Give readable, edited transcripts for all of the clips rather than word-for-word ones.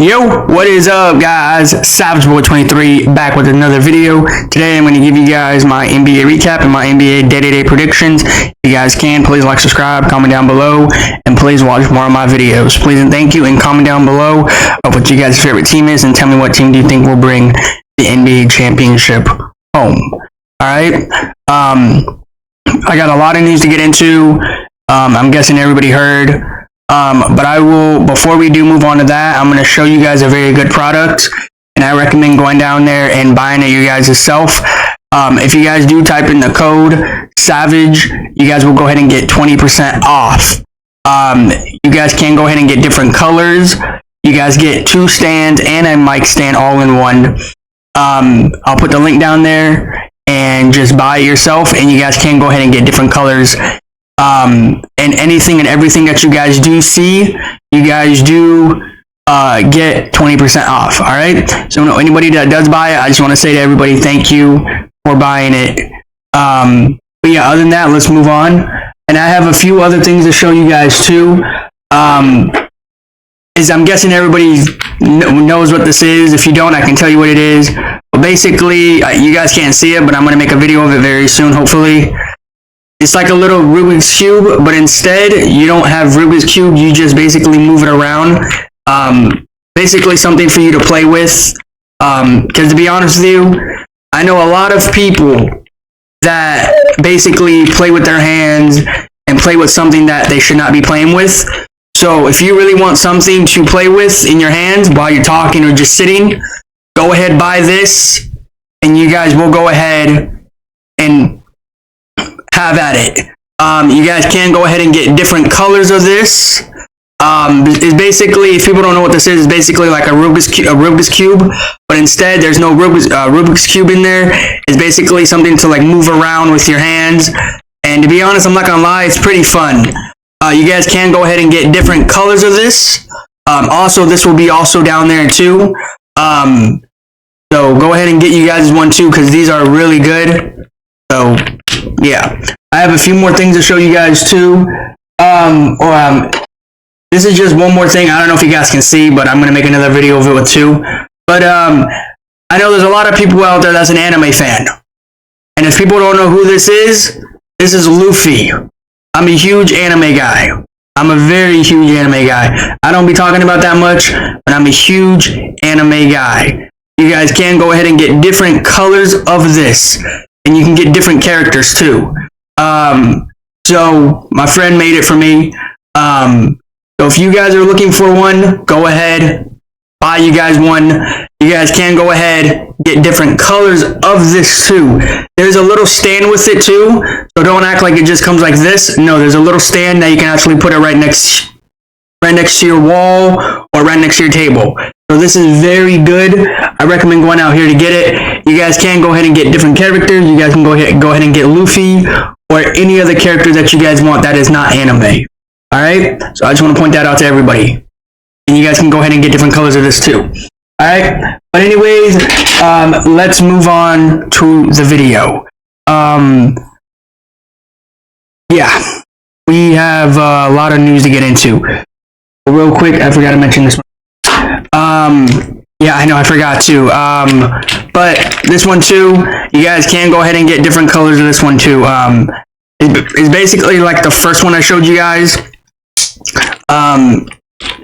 Yo, what is up, guys? Savage Boy 23 back with another video. Today I'm going to give you guys my NBA recap and my NBA day-to-day predictions. If you guys can, please like, subscribe, comment down below, and please watch more of my videos. Please and thank you, and comment down below of what you guys' favorite team is, and tell me what team do you think will bring the NBA championship home. Alright? I got a lot of news to get into. I'm guessing everybody heard. But I will, before we do move on to that, I'm going to show you guys a very good product, and I recommend going down there and buying it you guys yourself. If you guys do type in the code SAVAGE, you guys will go ahead and get 20% off. You guys can go ahead and get different colors. You guys get 2 stands and a mic stand all in one. I'll put the link down there and just buy it yourself, and you guys can go ahead and get different colors. And anything and everything that you guys do see, you guys do get 20% off. All right. So anybody that does buy it, I just want to say to everybody, thank you for buying it. But yeah, other than that, let's move on. And I have a few other things to show you guys too. Is I'm guessing everybody knows what this is. If you don't, I can tell you what it is. But basically, you guys can't see it, but I'm going to make a video of it very soon, hopefully. It's like a little Rubik's Cube, but instead, you don't have Rubik's Cube, you just basically move it around. Basically something for you to play with. Because to be honest with you, I know a lot of people that basically play with their hands and play with something that they should not be playing with. So if you really want something to play with in your hands while you're talking or just sitting, go ahead, buy this, and you guys will go ahead and have at it. You guys can go ahead and get different colors of this. It's basically, if people don't know what this is, it's basically like a Rubik's Cube, but instead there's no Rubik's Cube in there. It's basically something to like move around with your hands. And to be honest, I'm not gonna lie, it's pretty fun. You guys can go ahead and get different colors of this. Also, this will be also down there too. So go ahead and get you guys one too, because these are really good. So yeah, I have a few more things to show you guys too. This is just one more thing. I don't know if you guys can see, but I'm gonna make another video of it too. But I know there's a lot of people out there that's an anime fan, and if people don't know who this is Luffy. I'm a huge anime guy. I'm a very huge anime guy. I don't be talking about that much, but I'm a huge anime guy. You guys can go ahead and get different colors of this. And you can get different characters too. So my friend made it for me. So if you guys are looking for one, go ahead, buy you guys one. You guys can go ahead, get different colors of this too. There's a little stand with it too. So don't act like it just comes like this. No, there's a little stand that you can actually put it right next to your wall or right next to your table. So this is very good. I recommend going out here to get it. You guys can go ahead and get different characters. You guys can go ahead and get Luffy or any other character that you guys want that is not anime. Alright? So I just want to point that out to everybody. And you guys can go ahead and get different colors of this too. Alright? But anyways, let's move on to the video. Yeah. We have a lot of news to get into. Real quick, I forgot to mention this one. Yeah, I know, I forgot to. But this one too, you guys can go ahead and get different colors of this one too. It's basically like the first one I showed you guys.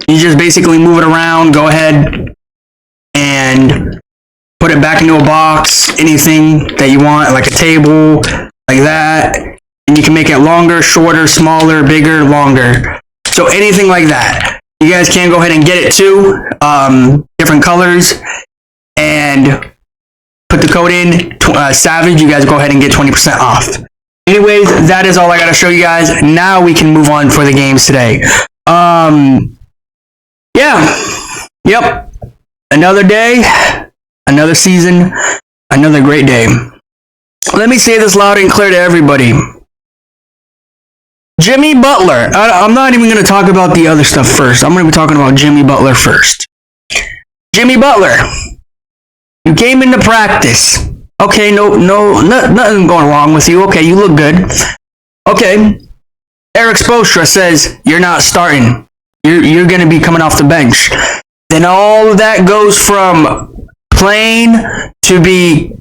You just basically move it around, go ahead and put it back into a box, anything that you want, like a table, like that. And you can make it longer, shorter, smaller, bigger, longer. So anything like that. You guys can go ahead and get it too. Different colors. And put the code in, SAVAGE. You guys go ahead and get 20% off. Anyways, that is all I got to show you guys. Now we can move on for the games today. Yeah. Yep. Another day. Another season. Another great day. Let me say this loud and clear to everybody. Jimmy Butler. I'm not even going to talk about the other stuff first. I'm going to be talking about Jimmy Butler first. Jimmy Butler. You came into practice. Okay, nothing going wrong with you. Okay, you look good. Okay. Eric Spoelstra says you're not starting. You're going to be coming off the bench. then all of that goes from playing to be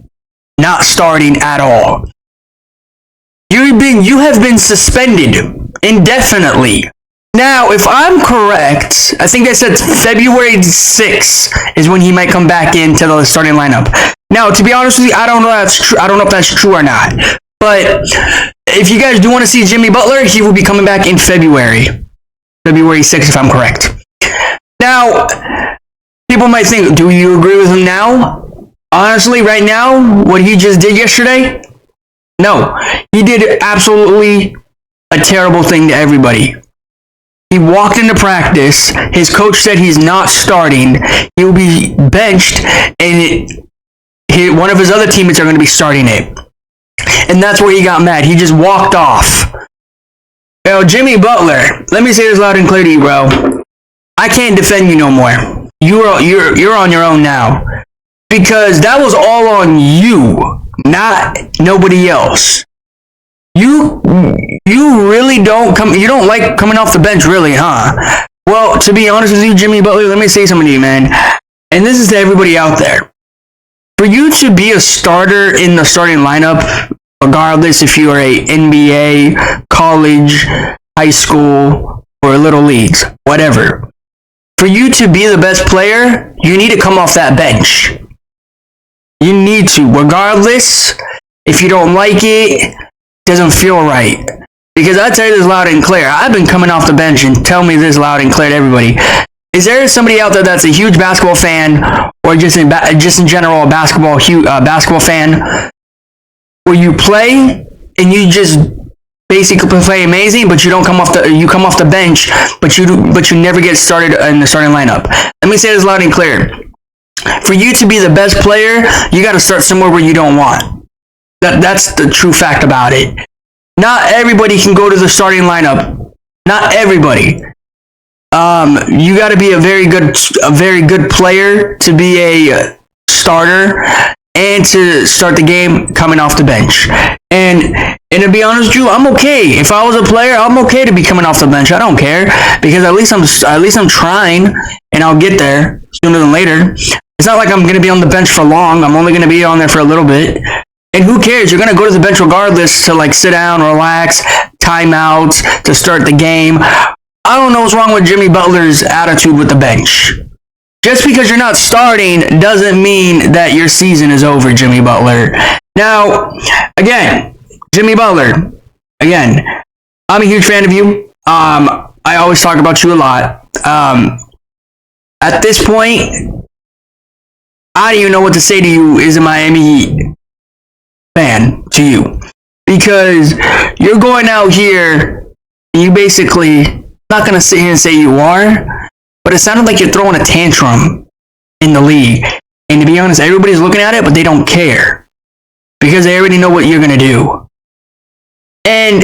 not starting at all. You have been suspended indefinitely. Now, if I'm correct, I think they said February 6th is when he might come back into the starting lineup. Now, to be honest with you, I don't know if that's true. I don't know if that's true or not. But if you guys do want to see Jimmy Butler, he will be coming back in February 6th, if I'm correct. Now, people might think, do you agree with him now? Honestly, right now, what he just did yesterday? No, he did absolutely a terrible thing to everybody. He walked into practice. His coach said he's not starting. He will be benched, and one of his other teammates are going to be starting it. And that's where he got mad. He just walked off. Yo, Jimmy Butler, let me say this loud and clear to you, bro. I can't defend you no more. You're on your own now. Because that was all on you, not nobody else. You really you don't like coming off the bench, really, huh? Well, to be honest with you, Jimmy Butler, let me say something to you, man. And this is to everybody out there. For you to be a starter in the starting lineup, regardless if you are a NBA, college, high school, or little leagues, whatever. For you to be the best player, you need to come off that bench. You need to, regardless if you don't like it, doesn't feel right. Because I tell you this loud and clear, I've been coming off the bench and tell me this loud and clear to everybody. Is there somebody out there that's a huge basketball fan, or just in general a basketball fan, where you play and you just basically play amazing, but you come off the bench, but you never get started in the starting lineup? Let me say this loud and clear. For you to be the best player, you got to start somewhere where you don't want. That's the true fact about it. Not everybody can go to the starting lineup. Not everybody. You got to be a very good player to be a starter and to start the game coming off the bench. And to be honest with you, I'm okay. If I was a player, I'm okay to be coming off the bench. I don't care, because at least I'm trying, and I'll get there sooner than later. It's not like I'm going to be on the bench for long. I'm only going to be on there for a little bit. And who cares? You're going to go to the bench regardless to sit down, relax, timeouts, to start the game. I don't know what's wrong with Jimmy Butler's attitude with the bench. Just because you're not starting doesn't mean that your season is over, Jimmy Butler. Now, again, Jimmy Butler, I'm a huge fan of you. I always talk about you a lot. At this point, I don't even know what to say to you as a Miami Heat fan to you. Because you're going out here, and you basically, not going to sit here and say you are, but it sounded like you're throwing a tantrum in the league. And to be honest, everybody's looking at it, but they don't care. Because they already know what you're going to do. And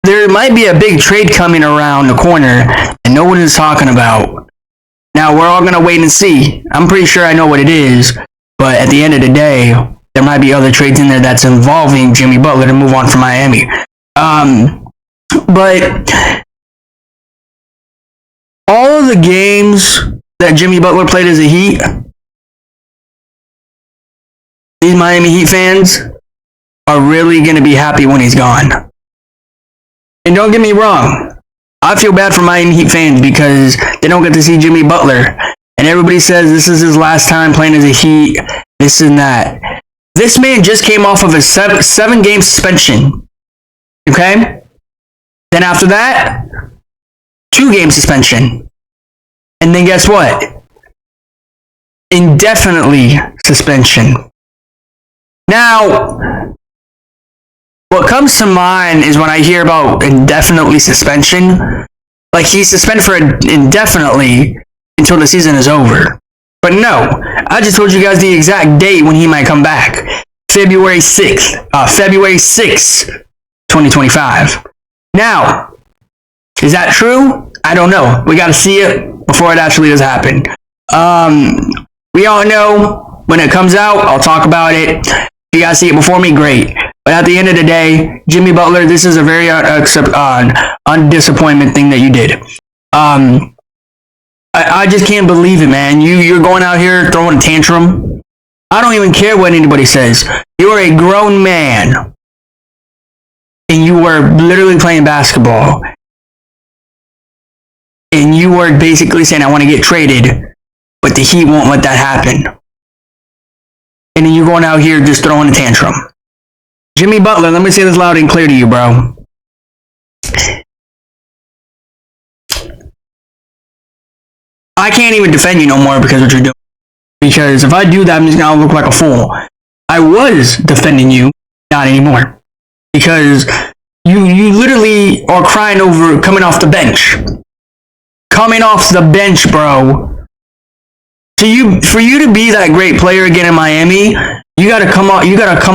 there might be a big trade coming around the corner, and no one is talking about. Now, we're all going to wait and see. I'm pretty sure I know what it is, but at the end of the day, there might be other trades in there that's involving Jimmy Butler to move on from Miami. But all of the games that Jimmy Butler played as a Heat, these Miami Heat fans are really going to be happy when he's gone. And don't get me wrong, I feel bad for Miami Heat fans because they don't get to see Jimmy Butler. And everybody says this is his last time playing as a Heat, this and that. This man just came off of a seven-game suspension. Okay? Then after that, 2-game suspension. And then guess what? Indefinitely suspension. Now, what comes to mind is when I hear about indefinitely suspension, like he's suspended for indefinitely until the season is over. But no, I just told you guys the exact date when he might come back. February 6th, 2025. Now, is that true? I don't know. We got to see it before it actually does happen. We all know when it comes out, I'll talk about it. If you guys see it before me, great. But at the end of the day, Jimmy Butler, this is a very undisappointment thing that you did. I I just can't believe it, man. You're going out here throwing a tantrum. I don't even care what anybody says. You're a grown man. And you were literally playing basketball. And you were basically saying, I want to get traded. But the Heat won't let that happen. And then you're going out here just throwing a tantrum. Jimmy Butler, let me say this loud and clear to you, bro. I can't even defend you no more because of what you're doing. Because if I do that, I'm just going to look like a fool. I was defending you, not anymore. Because you literally are crying over coming off the bench. Coming off the bench, bro. For you to be that great player again in Miami, you gotta come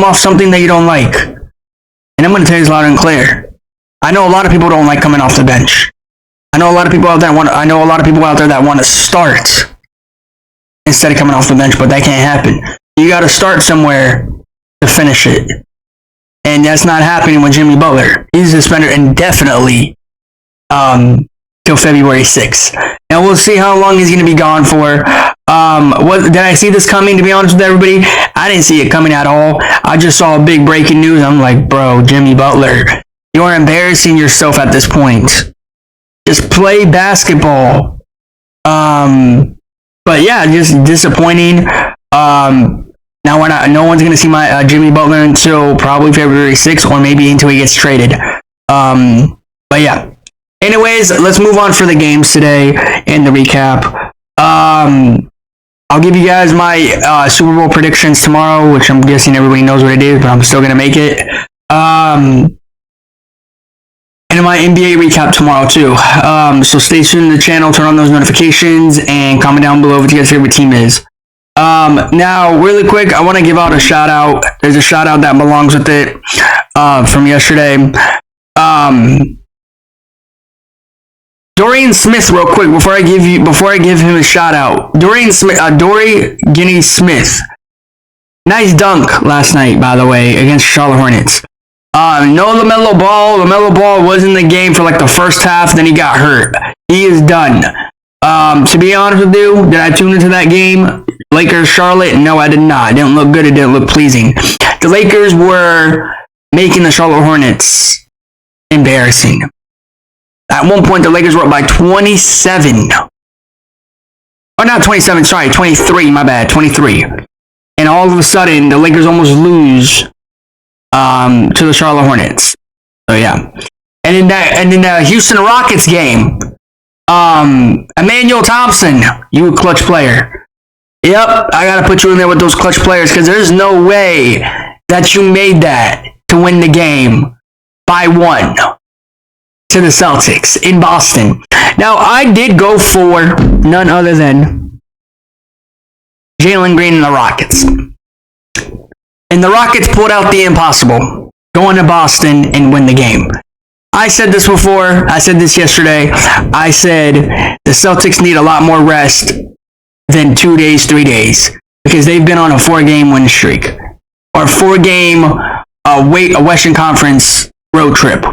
off something that you don't like. And I'm gonna tell you this loud and clear. I know a lot of people don't like coming off the bench. I know a lot of people out there that want to start instead of coming off the bench, but that can't happen. You gotta start somewhere to finish it. And that's not happening with Jimmy Butler. He's suspended indefinitely till February 6th. Now we'll see how long he's going to be gone for. Did I see this coming, to be honest with everybody? I didn't see it coming at all. I just saw a big breaking news. I'm like, bro, Jimmy Butler, you're embarrassing yourself at this point. Just play basketball. But yeah, just disappointing. Now no one's going to see my Jimmy Butler until probably February 6th or maybe until he gets traded. But yeah. Anyways, let's move on for the games today and the recap. I'll give you guys my Super Bowl predictions tomorrow, which I'm guessing everybody knows what it is, but I'm still going to make it. And my NBA recap tomorrow too. So stay tuned to the channel, turn on those notifications, and comment down below what your guys' favorite team is. Now, really quick, I want to give out a shout out. There's a shout out that belongs with it from yesterday. Dorian Smith, real quick, before I give him a shout out. Dorian Smith, Dory Guinea Smith. Nice dunk last night, by the way, against Charlotte Hornets. No LaMelo Ball. LaMelo Ball was in the game for like the first half, then he got hurt. He is done. To be honest with you, did I tune into that game? Lakers, Charlotte? No, I did not. It didn't look good. It didn't look pleasing. The Lakers were making the Charlotte Hornets embarrassing. At one point, the Lakers were up by 27. Oh, not 27, sorry, 23, my bad, 23. And all of a sudden, the Lakers almost lose to the Charlotte Hornets. So, yeah. And in the Houston Rockets game, Emmanuel Thompson, you a clutch player. Yep, I got to put you in there with those clutch players because there's no way that you made that to win the game by 1. To the Celtics in Boston. Now, I did go for none other than Jalen Green and the Rockets. And the Rockets pulled out the impossible, going to Boston and win the game. I said this before. I said this yesterday. I said the Celtics need a lot more rest than 2 days, 3 days, because they've been on a 4-game win streak or 4-game Western Conference road trip.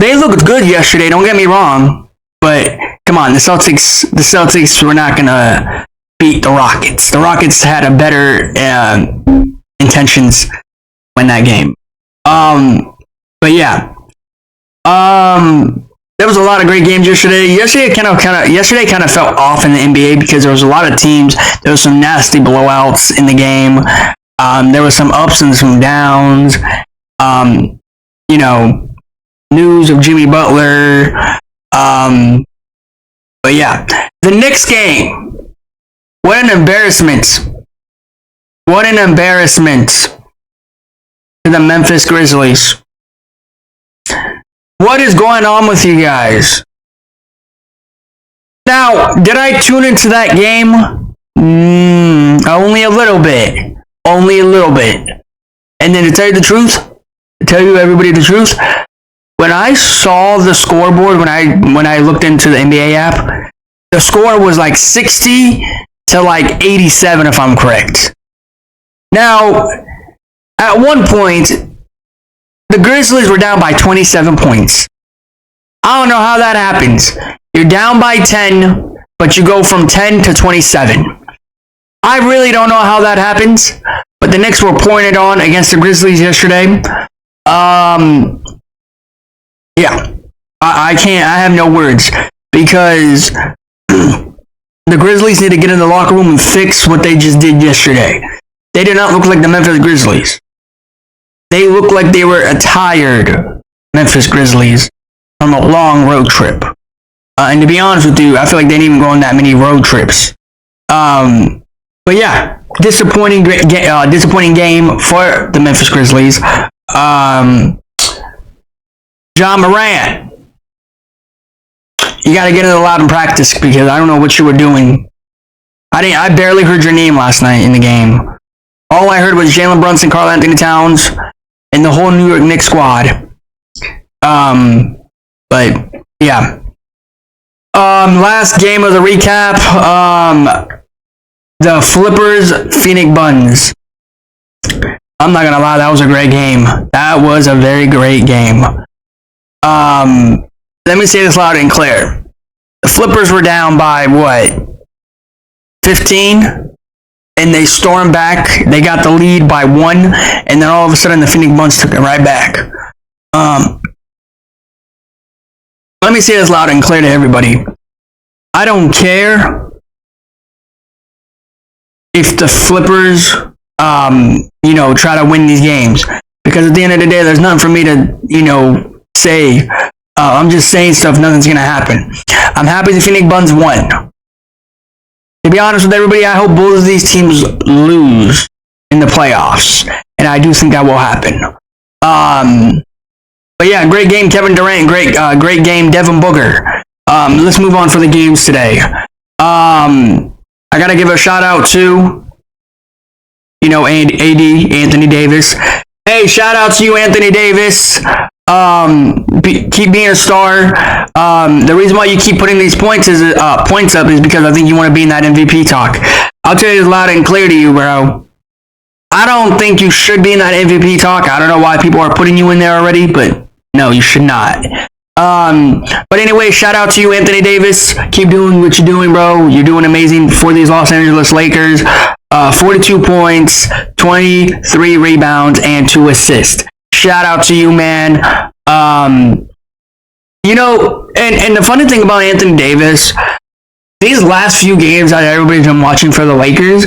They looked good yesterday, don't get me wrong, but come on, the Celtics were not going to beat the Rockets. The Rockets had a better intentions win that game. But yeah. There was a lot of great games yesterday. Yesterday kind of felt off in the NBA because there was a lot of teams. There was some nasty blowouts in the game. There was some ups and some downs. News of Jimmy Butler. But yeah, the next game. What an embarrassment. What an embarrassment to the Memphis Grizzlies. What is going on with you guys? Now, did I tune into that game? Only a little bit. Only a little bit. And then to tell you the truth, everybody the truth, when I saw the scoreboard, when I looked into the NBA app, the score was like 60 to like 87, if I'm correct. Now, at one point, the Grizzlies were down by 27 points. I don't know how that happens. You're down by 10 but you go from 10 to 27. I really don't know how that happens, but the Knicks were pouring it on against the Grizzlies yesterday. Yeah, I can't. I have no words because the Grizzlies need to get in the locker room and fix what they just did yesterday. They did not look like the Memphis Grizzlies. They looked like they were a tired Memphis Grizzlies from a long road trip. And to be honest with you, I feel like they didn't even go on that many road trips. But yeah, disappointing game for the Memphis Grizzlies. Ja Morant, you got to get it loud in practice because I don't know what you were doing. I barely heard your name last night in the game. All I heard was Jalen Brunson, Karl-Anthony Towns, and the whole New York Knicks squad. But yeah. Last game of the recap. The Flippers Phoenix Buns. I'm not gonna lie, that was a great game. That was a very great game. Let me say this loud and clear. The Flippers were down by what? 15? And they stormed back. They got the lead by 1, and then all of a sudden the Phoenix Buns took it right back. Let me say this loud and clear to everybody. I don't care if the Flippers, try to win these games. Because at the end of the day, there's nothing for me to, say. I'm just saying stuff, nothing's going to happen. I'm happy the Phoenix Buns won. To be honest with everybody, I hope both of these teams lose in the playoffs. And I do think that will happen. But yeah, great game, Kevin Durant. Great game, Devin Booker. Let's move on for the games today. I got to give a shout out to, AD, Anthony Davis. Hey, shout out to you, Anthony Davis. Keep being a star. The reason why you keep putting these points up is because I think you want to be in that MVP talk. I'll tell you this loud and clear to you, bro. I don't think you should be in that MVP talk. I don't know why people are putting you in there already, but no, you should not. But anyway, shout out to you, Anthony Davis. Keep doing what you're doing, bro. You're doing amazing for these Los Angeles Lakers. 42 points, 23 rebounds, and 2 assists. Shout out to you, man. And the funny thing about Anthony Davis, these last few games that everybody's been watching for the Lakers,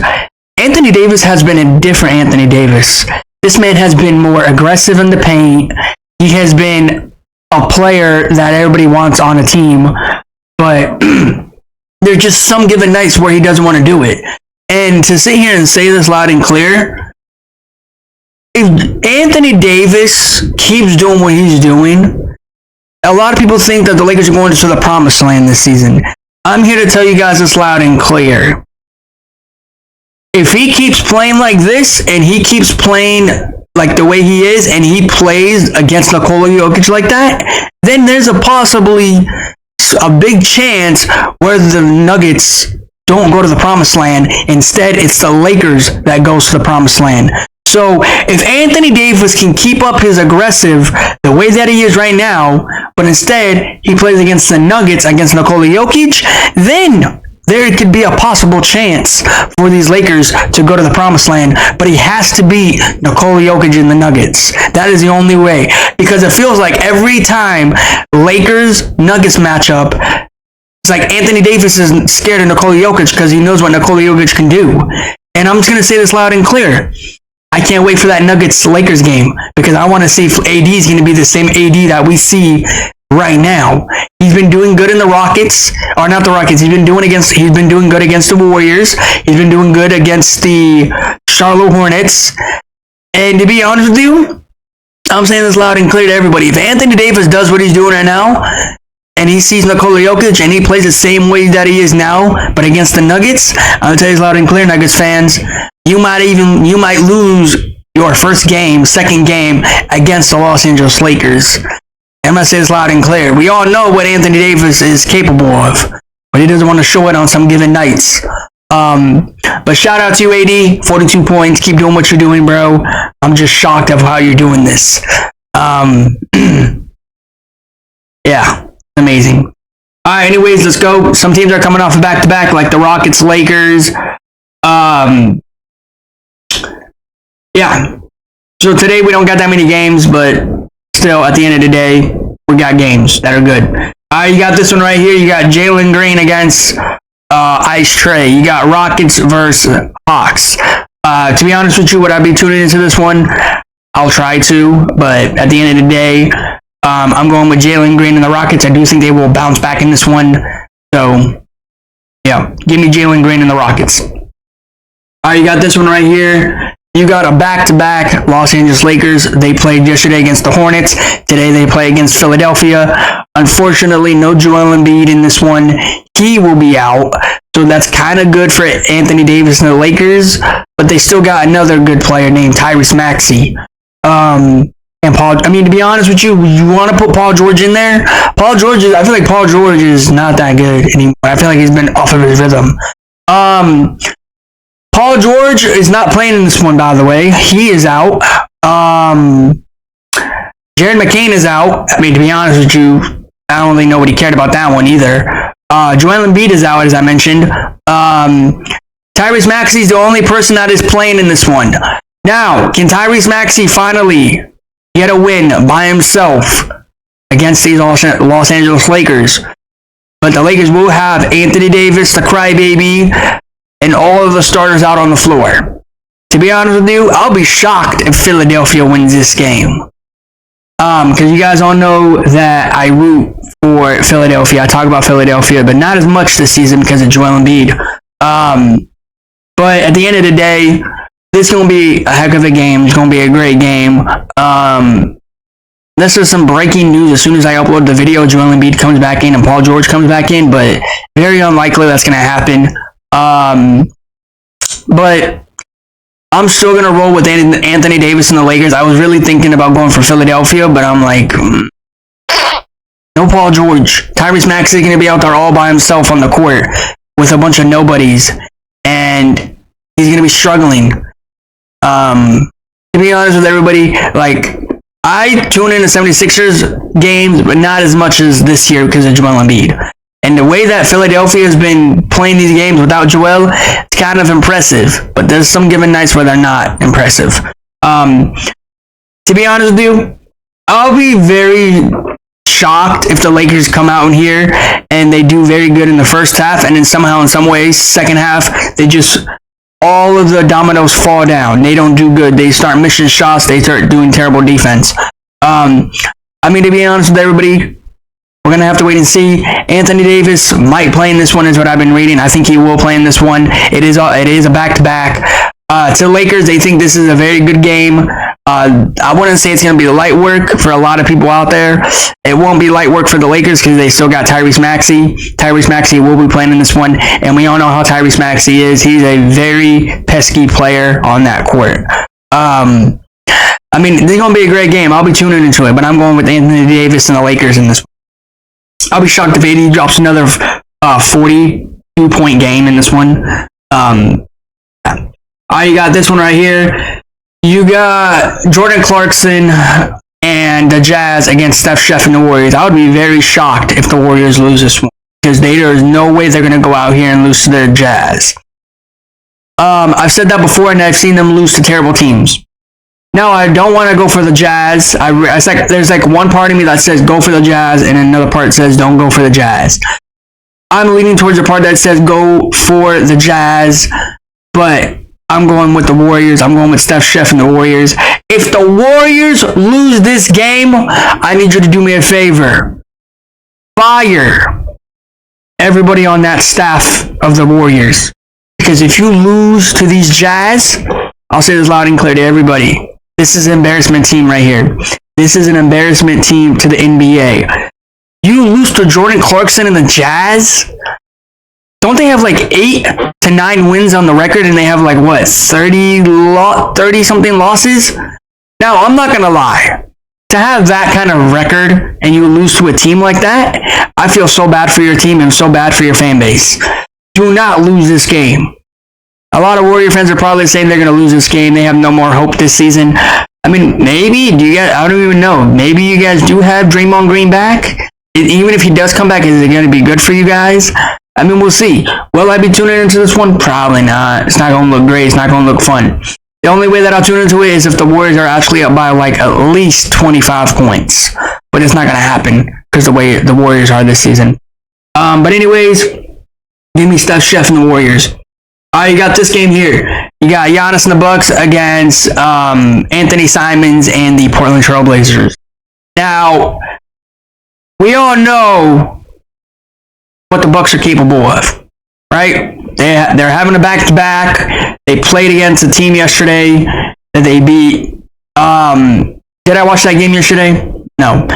Anthony Davis has been a different Anthony Davis. This man has been more aggressive in the paint. He has been a player that everybody wants on a team, but there's just some given nights where he doesn't want to do it. And to sit here and say this loud and clear, if Anthony Davis keeps doing what he's doing, a lot of people think that the Lakers are going to the promised land this season. I'm here to tell you guys this loud and clear. If he keeps playing like this, and he keeps playing like the way he is, and he plays against Nikola Jokic like that, then there's possibly a big chance where the Nuggets don't go to the promised land. Instead, it's the Lakers that goes to the promised land. So if Anthony Davis can keep up his aggressive the way that he is right now, but instead he plays against the Nuggets, against Nikola Jokic, then there could be a possible chance for these Lakers to go to the promised land. But he has to beat Nikola Jokic and the Nuggets. That is the only way. Because it feels like every time Lakers-Nuggets matchup, it's like Anthony Davis is scared of Nikola Jokic because he knows what Nikola Jokic can do. And I'm just going to say this loud and clear. I can't wait for that Nuggets-Lakers game because I want to see if AD is going to be the same AD that we see right now. He's been doing good in the Rockets, or not the Rockets. He's been doing good against the Warriors. He's been doing good against the Charlotte Hornets. And to be honest with you, I'm saying this loud and clear to everybody. If Anthony Davis does what he's doing right now, and he sees Nikola Jokic, and he plays the same way that he is now, but against the Nuggets, I'll tell you this loud and clear, Nuggets fans, you might lose your second game against the Los Angeles Lakers. I'm going to say this loud and clear. We all know what Anthony Davis is capable of, but he doesn't want to show it on some given nights. But shout out to you, AD. 42 points. Keep doing what you're doing, bro. I'm just shocked of how you're doing this. Yeah, amazing. Alright, anyways, let's go. Some teams are coming off a back-to-back, like the Rockets, Lakers. Yeah. So today we don't got that many games, but still, at the end of the day, we got games that are good. Alright, you got this one right here. You got Jalen Green against Ice Trey. You got Rockets versus Hawks. To be honest with you, would I be tuning into this one? I'll try to, but at the end of the day, I'm going with Jalen Green and the Rockets. I do think they will bounce back in this one. So, yeah, give me Jalen Green and the Rockets. Alright, you got this one right here. You got a back-to-back Los Angeles Lakers. They played yesterday against the Hornets. Today they play against Philadelphia. Unfortunately, no Joel Embiid in this one. He will be out. So that's kind of good for Anthony Davis and the Lakers. But they still got another good player named Tyrese Maxey. And Paul, I mean, to be honest with you, you want to put Paul George in there? I feel like Paul George is not that good anymore. I feel like he's been off of his rhythm. Paul George is not playing in this one, by the way. He is out. Jared McCain is out. I mean, to be honest with you, I don't really know what he cared about that one either. Joel Embiid is out, as I mentioned. Tyrese Maxey is the only person that is playing in this one. Now, can Tyrese Maxey finally get a win by himself against these Los Angeles Lakers? But the Lakers will have Anthony Davis, the crybaby, and all of the starters out on the floor. To be honest with you, I'll be shocked if Philadelphia wins this game. Because you guys all know that I root for Philadelphia. I talk about Philadelphia, but not as much this season because of Joel Embiid. But at the end of the day, this is going to be a heck of a game. It's going to be a great game. This is some breaking news. As soon as I upload the video, Joel Embiid comes back in and Paul George comes back in, but very unlikely that's going to happen. But I'm still going to roll with Anthony Davis and the Lakers. I was really thinking about going for Philadelphia, but I'm like, no Paul George. Tyrese Maxey is going to be out there all by himself on the court with a bunch of nobodies, and he's going to be struggling. To be honest with everybody, like, I tune into 76ers games, but not as much as this year because of Joel Embiid. And the way that Philadelphia has been playing these games without Joel, it's kind of impressive. But there's some given nights where they're not impressive. To be honest with you, I'll be very shocked if the Lakers come out in here and they do very good in the first half, and then somehow, in some ways, second half, they just, all of the dominoes fall down. They don't do good. They start missing shots. They start doing terrible defense. I mean, to be honest with everybody, we're going to have to wait and see. Anthony Davis might play in this one, is what I've been reading. I think he will play in this one. It is a back-to-back. To the Lakers, they think this is a very good game. I wouldn't say it's going to be light work for a lot of people out there. It won't be light work for the Lakers because they still got Tyrese Maxey. Tyrese Maxey will be playing in this one, and we all know how Tyrese Maxey is. He's a very pesky player on that court. I mean, this is going to be a great game. I'll be tuning into it, but I'm going with Anthony Davis and the Lakers in this one. I'll be shocked if AD drops another 42-point game in this one. You got this one right here. You got Jordan Clarkson and the Jazz against Steph Chef and the Warriors. I would be very shocked if the Warriors lose this one, because there is no way they're going to go out here and lose to the Jazz. I've said that before, and I've seen them lose to terrible teams. No, I don't want to go for the Jazz. There's like one part of me that says go for the Jazz, and another part says don't go for the Jazz. I'm leaning towards the part that says go for the Jazz, but I'm going with the Warriors. I'm going with Steph Chef and the Warriors. If the Warriors lose this game, I need you to do me a favor. Fire everybody on that staff of the Warriors. Because if you lose to these Jazz, I'll say this loud and clear to everybody. This is an embarrassment team right here. This is an embarrassment team to the NBA. You lose to Jordan Clarkson and the Jazz? Don't they have like 8 to 9 wins on the record, and they have like, what, 30-something losses? Now, I'm not going to lie. To have that kind of record and you lose to a team like that, I feel so bad for your team and so bad for your fan base. Do not lose this game. A lot of Warrior fans are probably saying they're going to lose this game. They have no more hope this season. I mean, maybe. I don't even know. Maybe you guys do have Draymond Green back. even if he does come back, is it going to be good for you guys? I mean, we'll see. Will I be tuning into this one? Probably not. It's not going to look great. It's not going to look fun. The only way that I'll tune into it is if the Warriors are actually up by like at least 25 points. But it's not going to happen because the way the Warriors are this season. But anyways, give me Steph, Chef, and the Warriors. You got this game here. You got Giannis and the Bucks against Anthony Simons and the Portland Trail Blazers. Now, we all know what the Bucks are capable of, right? They're having a back-to-back. They played against a team yesterday that they beat. Did I watch that game yesterday? No.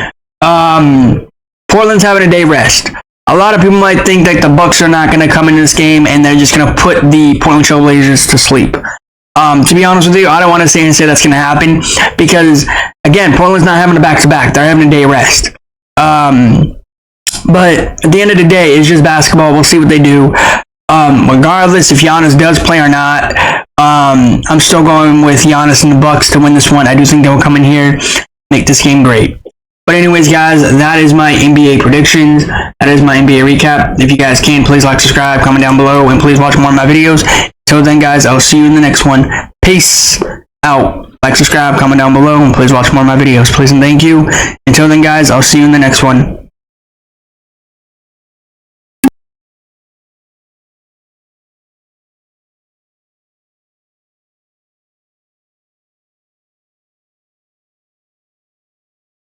Portland's having a day rest. A lot of people might think that the Bucks are not going to come into this game and they're just going to put the Portland Trail Blazers to sleep. To be honest with you, I don't want to say that's going to happen because, again, Portland's not having a back-to-back. They're having a day rest. But at the end of the day, it's just basketball. We'll see what they do. Regardless if Giannis does play or not, I'm still going with Giannis and the Bucks to win this one. I do think they'll come in here, make this game great. But anyways, guys, that is my NBA predictions. That is my NBA recap. If you guys can, please like, subscribe, comment down below, and please watch more of my videos. Until then, guys, I'll see you in the next one. Peace out. Like, subscribe, comment down below, and please watch more of my videos. Please and thank you. Until then, guys, I'll see you in the next one.